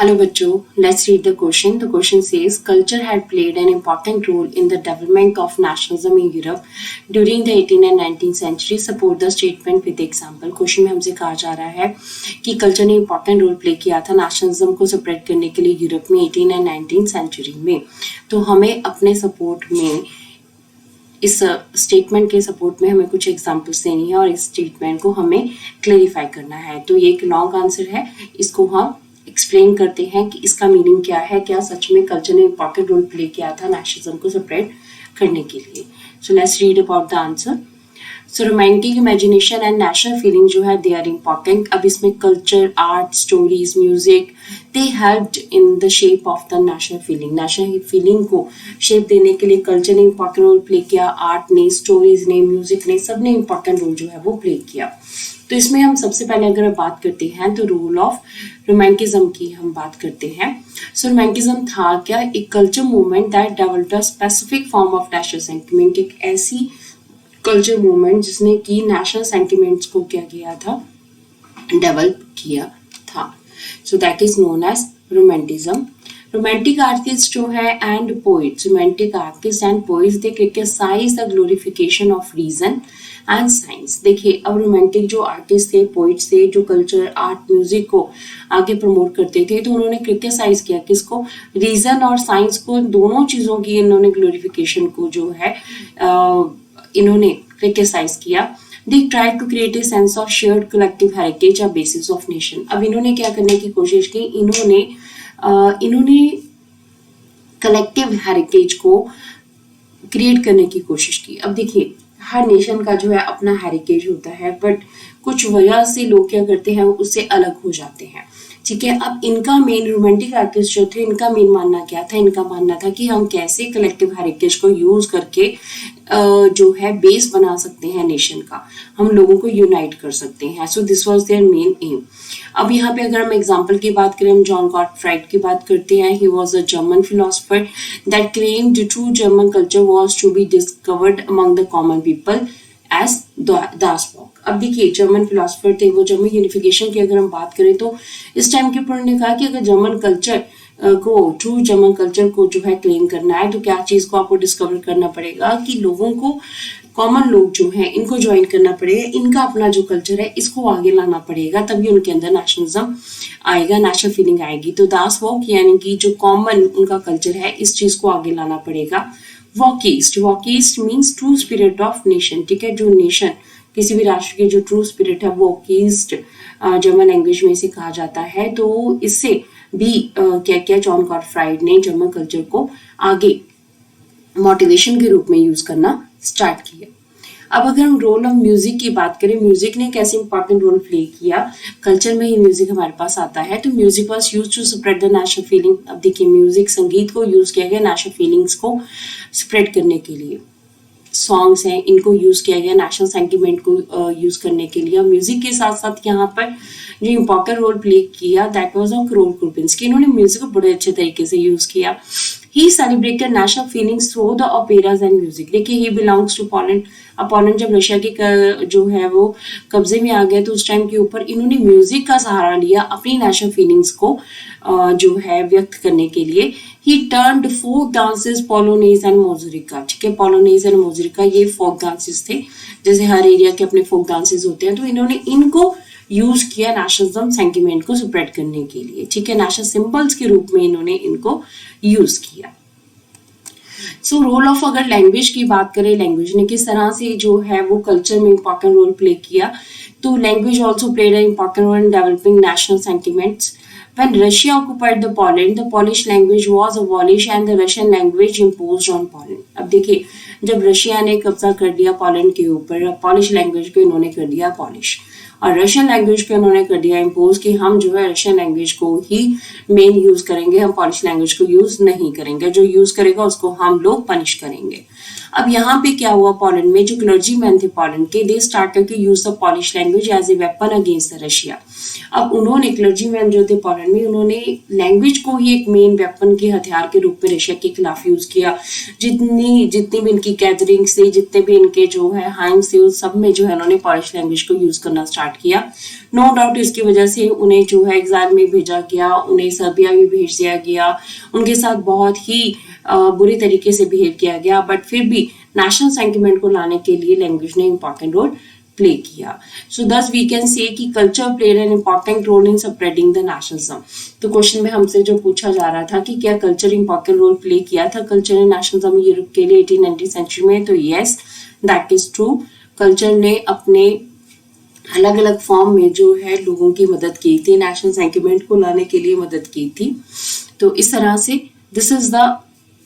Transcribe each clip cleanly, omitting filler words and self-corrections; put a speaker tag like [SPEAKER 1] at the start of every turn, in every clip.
[SPEAKER 1] Hello बच्चों, let's read the question. The question says culture had played an important role in the development of nationalism in Europe during the 18th and 19th century. Support the statement with example. Question में हमसे कहा जा रहा है कि culture ने important role play किया था नेशनलिज्म को सेपरेट करने के लिए यूरोप में 18 एंड 19 सेंचुरी में। तो हमें अपने सपोर्ट में इस स्टेटमेंट के सपोर्ट में हमें कुछ एग्जांपल्स देनी है और इस स्टेटमेंट को हमें क्लेरिफाई करना है। तो ये एक लॉन्ग आंसर है, इसको हम एक्सप्लेन करते हैं कि इसका मीनिंग क्या है, क्या सच में कल्चर ने इंपॉर्टेंट रोल प्ले किया था नेशनलिज्म को सेपरेट करने के लिए। So let's read about the answer. So romantic imagination and national feeling जो है दे आर इम्पॉर्टेंट। अब इसमें culture, art, stories, music they helped in the shape of the national feeling. National feeling को shape देने के लिए culture ने important role play किया, आर्ट ने, स्टोरीज ने, म्यूजिक ने, सब ने इम्पॉर्टेंट रोल जो है वो प्ले किया। तो इसमें हम सबसे पहले अगर बात करते हैं तो रोल ऑफ रोमांटिज्म की हम बात करते हैं। सो रोमांटिज्म था क्या? एक culture movement that developed a specific form of national sentiment. एक ऐसी कल्चर मूवमेंट जिसने की नेशनल सेंटिमेंट्स को क्या किया था, डेवलप किया था। So that is known as romanticism. Romantic artist जो है and poets, romantic artist and poets they criticize the glorification of reason and science. देखिए, अब रोमांटिक जो आर्टिस्ट थे, पोइट्स थे, जो कल्चर, आर्ट, म्यूजिक को आगे प्रमोट करते थे, तो उन्होंने क्रिटिसाइज किया किसको? रीजन और साइंस को। दोनों चीजों की इन्होंने ग्लोरिफिकेशन को जो है इन्होंने क्रिटिसाइज किया। They tried to create a sense of shared collective heritage, a basis of nation. अब इन्होंने क्या करने की कोशिश की? इन्होंने कलेक्टिव हेरिटेज को क्रिएट करने की कोशिश की। अब देखिए, हर नेशन का जो है अपना हेरिटेज होता है, बट कुछ वजह से लोग क्या करते हैं, उससे अलग हो जाते हैं। ठीक है, अब इनका मेन, रोमांटिक आर्टिस्ट जो थे, इनका मेन मानना क्या था? इनका मानना था कि हम कैसे कलेक्टिव हेरिटेज को यूज करके जो है बेस बना सकते हैं नेशन का, हम लोगों को यूनाइट कर सकते हैं। So this was their main aim. अब यहाँ पे अगर हम एग्जांपल की बात करें, हम जॉन गॉटफ्राइड की बात करते हैं। He was a German philosopher that claimed true German culture was to be discovered among the common people as दासबॉक। अब देखिए, जर्मन फिलोसोफर थे वो। जर्मन यूनिफिकेशन की अगर हम बात करें तो इस टाइम के ऊपर ने कहा कि अगर जर्मन कल्चर को, ट्रू जर्मन कल्चर को जो है क्लेम करना है, तो क्या चीज को आपको डिस्कवर करना पड़ेगा कि लोगों को, कॉमन लोग जो हैं, इनको ज्वाइन करना पड़ेगा, इनका अपना जो कल्चर है इसको आगे लाना पड़ेगा, तभी उनके अंदर नेशनलिज्म आएगा, नेशनल फीलिंग आएगी। तो दासबॉक यानी कि जो कॉमन उनका कल्चर है, इस चीज को आगे लाना पड़ेगा। वॉकिस्ट, वॉकिस्ट means true spirit of nation. ठीक है, जो नेशन, किसी भी राष्ट्र की जो ट्रू स्पिरिट है, वॉकिस्ट जर्मन लैंग्वेज में इसे कहा जाता है। तो इससे भी क्या किया जॉन गॉटफ्राइड ने, जर्मन कल्चर को आगे मोटिवेशन के रूप में यूज करना स्टार्ट किया। अब अगर हम रोल ऑफ म्यूजिक की बात करें, म्यूजिक ने कैसे इंपॉर्टेंट रोल प्ले किया? कल्चर में ही म्यूजिक हमारे पास आता है। तो music was used to spread the national feeling. अब देखिए, म्यूजिक, संगीत को यूज किया गया नेशनल फीलिंग्स को स्प्रेड करने के लिए। सॉन्ग्स हैं, इनको यूज किया गया नेशनल सेंटिमेंट को यूज करने के लिए। म्यूजिक के साथ साथ यहाँ पर जो इम्पोर्टेंट रोल प्ले किया that was of Karol Kurpinski. इन्होंने म्यूजिक को बड़े अच्छे तरीके से यूज किया। He celebrated national feelings through the operas and music. देखिए, ही बिलोंग्स टू पोलैंड। अब पोलैंड जब रशिया के जो है वो कब्जे में आ गया, तो उस टाइम के ऊपर इन्होंने म्यूजिक का सहारा लिया अपनी नेशनल फीलिंग्स को जो है व्यक्त करने के लिए। He turned folk dances, polonaise and mazurka. ठीक है, पोलोनेज एंड मोज़ारिका ये फोक डांसेस थे, जैसे हर एरिया के अपने फोक डांसेस होते हैं, तो इन्होंने इनको यूज किया नेशनलिज्म सेंटिमेंट को स्प्रेड करने के लिए। ठीक है, नेशनल सिंबल्स के रूप में इन्होंने इनको यूज किया। सो रोल ऑफ, अगर लैंग्वेज की बात करें, लैंग्वेज ने किस तरह से जो है वो कल्चर में इंपॉर्टेंट रोल प्ले किया? तो language also played an important role in developing national sentiments. When Russia occupied the Polish language was abolished and the Russian language imposed on Poland. अब देखिए, जब रशिया ने कब्जा कर लिया पोलैंड के ऊपर, पॉलिश लैंग्वेज को इन्होंने कर दिया पॉलिश, और रशियन लैंग्वेज को इन्होंने कर दिया इम्पोज कि हम जो है रशियन लैंग्वेज को ही मेन यूज करेंगे, हम पॉलिश लैंग्वेज को यूज नहीं करेंगे, जो यूज करेगा उसको हम लोग पनिश करेंगे। अब यहाँ पे क्या हुआ, पोलैंड में जो क्लर्जी मैन थे पोलैंड के, they started to use the Polish language as a weapon against the Russia. अब उन्होंने, क्लर्जी मैन जो थे पोलैंड में, उन्होंने लैंग्वेज को ही एक मेन वेपन के हथियार के रूप में रशिया के खिलाफ यूज किया। जितनी जितनी भी इनकी गैदरिंग्स थी, जितने भी इनके जो है हाइम्स थे, उस सब में जो है उन्होंने पॉलिश लैंग्वेज को यूज करना स्टार्ट किया। नो डाउट इसकी वजह से उन्हें जो है एग्जाइल में भेजा गया, उन्हें सर्बिया भी भेज दिया गया, उनके साथ बहुत ही बुरी तरीके से बिहेव किया गया, बट फिर भी नेशनल सेंटिमेंट को लाने के लिए लैंग्वेज ने इंपॉर्टेंट रोल प्ले किया। सो दस वी कैन से कि culture played an important role in spreading the nationalism. तो क्वेश्चन में हमसे जो पूछा जा रहा था कि क्या कल्चर इंपॉर्टेंट रोल प्ले किया था कल्चर ने नेशनलिज्म यूरोप के लिए 18th सेंचुरी में, तो yes that is true. Culture ने अपने अलग अलग फॉर्म में जो है लोगों की मदद की थी, नेशनल सेंटिमेंट को लाने के लिए मदद की थी। तो इस तरह से this is the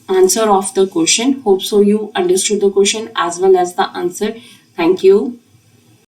[SPEAKER 1] answer of the question. Hope so you understood the question as well as the answer. Thank you.